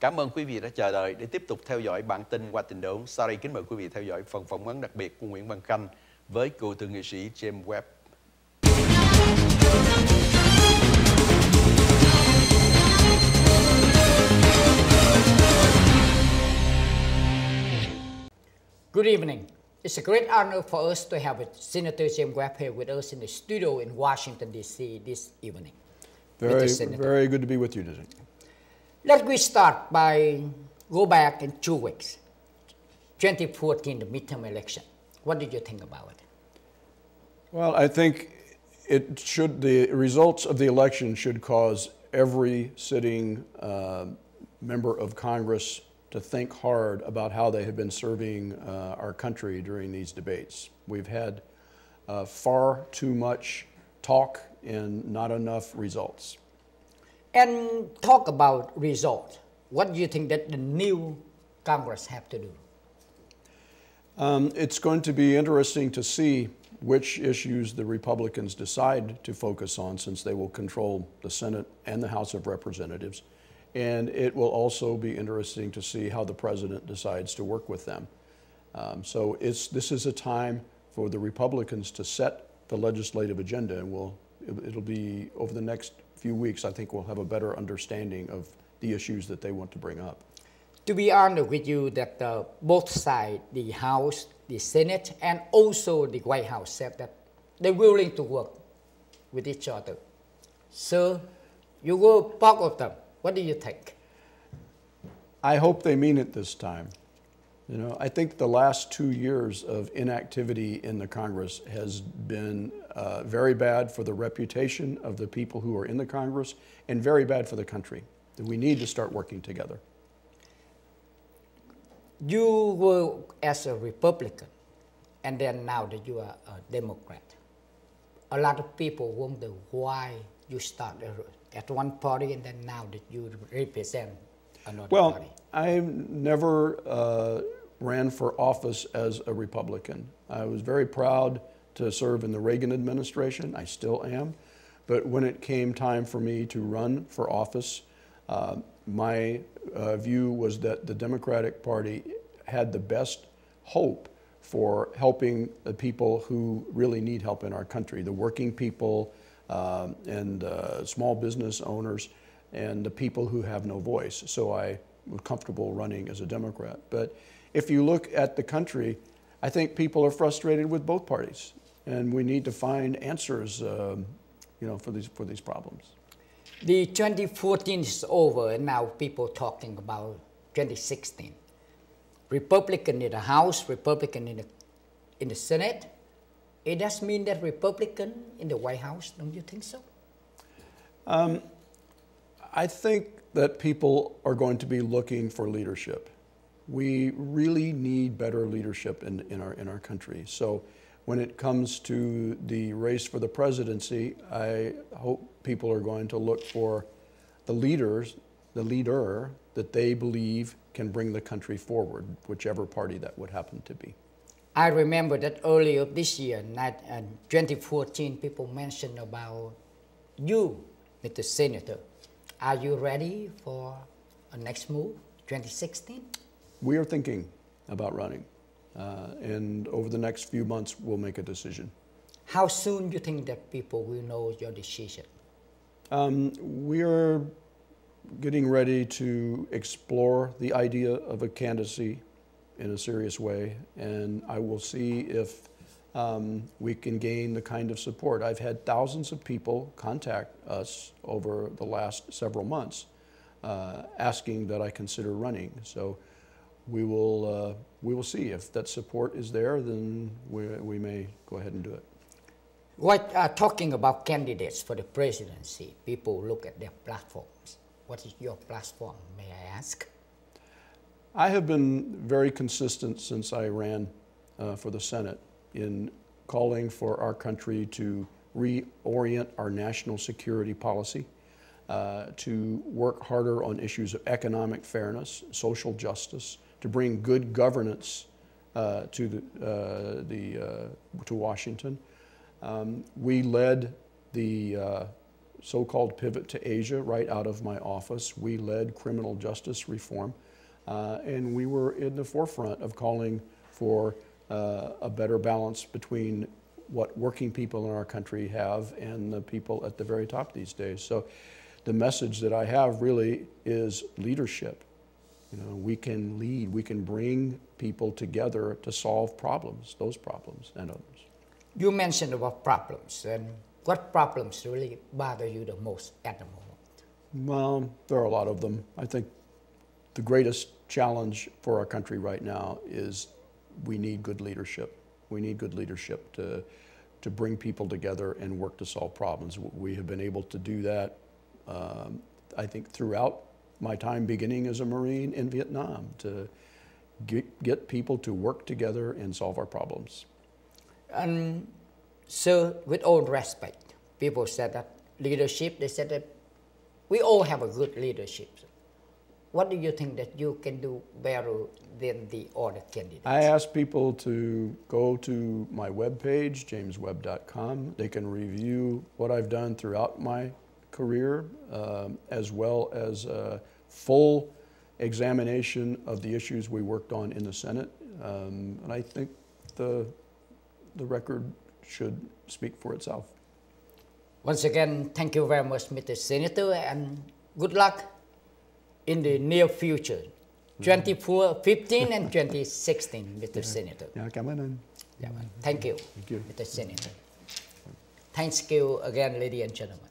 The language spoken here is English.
Cảm ơn quý vị đã chờ đợi để tiếp tục theo dõi bản tin qua tình huống. Sau đây kính mời quý vị theo dõi phần phỏng vấn đặc biệt của Nguyễn Văn Khanh với cựu thượng nghị sĩ Webb. Good evening. It's a great honor for us to have Senator Webb here with us in the studio in Washington, D.C. this evening. Very good to be with you today. Let me start by go back in 2 weeks. 2014, the midterm election. What did you think about it? Well, I think the results of the election should cause every sitting member of Congress to think hard about how they have been serving our country during these debates. We've had far too much talk and not enough results. And talk about results. What do you think that the new Congress have to do? It's going to be interesting to see which issues the Republicans decide to focus on, since they will control the Senate and the House of Representatives. And it will also be interesting to see how the president decides to work with them. So this is a time for the Republicans to set the legislative agenda, and it'll be over the next few weeks. I think we'll have a better understanding of the issues that they want to bring up. To be honest with you, that both sides, the House, the Senate, and also the White House, said that they're willing to work with each other. So you were part of them. What do you think? I hope they mean it this time. You know, I think the last 2 years of inactivity in the Congress has been very bad for the reputation of the people who are in the Congress, and very bad for the country. We need to start working together. You were as a Republican, and then now that you are a Democrat. A lot of people wonder why you started at one party and then now that you represent another party. Well, I never ran for office as a Republican. I was very proud to serve in the Reagan administration. I still am. But when it came time for me to run for office, my view was that the Democratic Party had the best hope for helping the people who really need help in our country, the working people and small business owners and the people who have no voice. So I was comfortable running as a Democrat. But if you look at the country, I think people are frustrated with both parties, and we need to find answers, for these problems. The 2014 is over, and now people talking about 2016. Republican in the House, Republican in the Senate. It does mean that Republican in the White House, don't you think so? I think that people are going to be looking for leadership. We really need better leadership in our country. So when it comes to the race for the presidency, I hope people are going to look for the leader that they believe can bring the country forward, whichever party that would happen to be. I remember that earlier this year, in 2014, people mentioned about you, Mr. Senator. Are you ready for a next move, 2016? We are thinking about running, and over the next few months, we'll make a decision. How soon do you think that people will know your decision? We are getting ready to explore the idea of a candidacy in a serious way, and I will see if we can gain the kind of support. I've had thousands of people contact us over the last several months asking that I consider running. So we will see if that support is there, then we may go ahead and do it. Talking about candidates for the presidency, people look at their platforms. What is your platform, may I ask? I have been very consistent since I ran for the Senate in calling for our country to reorient our national security policy, to work harder on issues of economic fairness, social justice, to bring good governance to Washington. We led the so-called pivot to Asia right out of my office. We led criminal justice reform, and we were in the forefront of calling for a better balance between what working people in our country have and the people at the very top these days. So the message that I have really is leadership. You know, we can lead, we can bring people together to solve problems, those problems and others. You mentioned about problems, and what problems really bother you the most at the moment? Well, there are a lot of them. I think the greatest challenge for our country right now is we need good leadership. We need good leadership to bring people together and work to solve problems. We have been able to do that, I think, throughout my time beginning as a Marine in Vietnam, to get people to work together and solve our problems. And so, with all respect, people said that leadership, they said that we all have a good leadership. What do you think that you can do better than the other candidates? I ask people to go to my webpage, jameswebb.com. They can review what I've done throughout my career, as well as a full examination of the issues we worked on in the Senate. And I think the record should speak for itself. Once again, thank you very much, Mr. Senator, and good luck in the near future, 2015 and 2016, Mr. Senator. Yeah, cảm ơn anh. Thank you, Mr. Senator. Thanks you again, ladies and gentlemen.